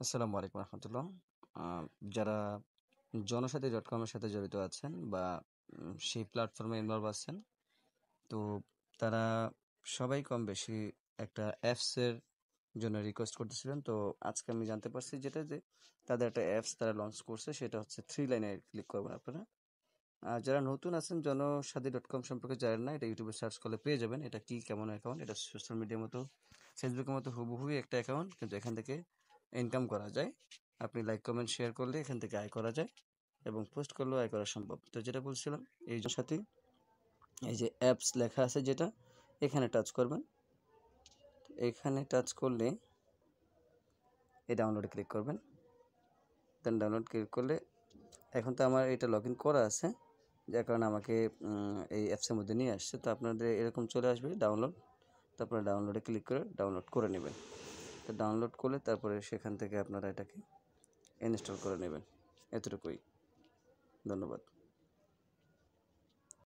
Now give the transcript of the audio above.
আসসালামু আলাইকুম রহমতুল্লাহ। আ যারা জনসাথী.com এর সাথে জড়িত আছেন বা সেই প্ল্যাটফর্মে ইনভলভ আছেন, তো তারা সবাই কম বেশি একটা অ্যাপসের জন্য রিকোয়েস্ট করতেছিলেন। তো আজকে আমি জানতে পারছি যেটা যে তাদের একটা অ্যাপস তারা লঞ্চ করছে, সেটা হচ্ছে 3 লাইনে ক্লিক করবেন আপনারা। আর যারা নতুন আছেন জনসাথী.com সম্পর্কে জানেন না, এটা ইউটিউবে সার্চ করলে পেয়ে যাবেন। এটা কি কেমন অ্যাকাউন্ট? এটা সোশ্যাল মিডিয়ার মতো ফেসবুকের মতো হুবহুই একটা অ্যাকাউন্ট, কিন্তু এখান থেকে ইনকাম করা যায়। আপনি লাইক কমেন্ট শেয়ার করলে এখান থেকে আয় করা যায় এবং পোস্ট করলেও আয় করা সম্ভব। তো যেটা বলছিলাম, এই সাথে এই যে অ্যাপস লেখা আছে যেটা, এখানে টাচ করবেন। এখানে টাচ করলে এই ডাউনলোডে ক্লিক করবেন। দেন ডাউনলোড ক্লিক করলে এখন তো আমার এটা লগ ইন করা আছে, যার কারণে আমাকে এই অ্যাপসের মধ্যে নিয়ে আসছে। তো আপনাদের এরকম চলে আসবে ডাউনলোড, তারপরে ডাউনলোডে ক্লিক করে ডাউনলোড করে নেবেন। তো ডাউনলোড করলে তারপরে সেখান থেকে আপনারা এটাকে ইনস্টল করে নেবেন। এতটুকুই। ধন্যবাদ।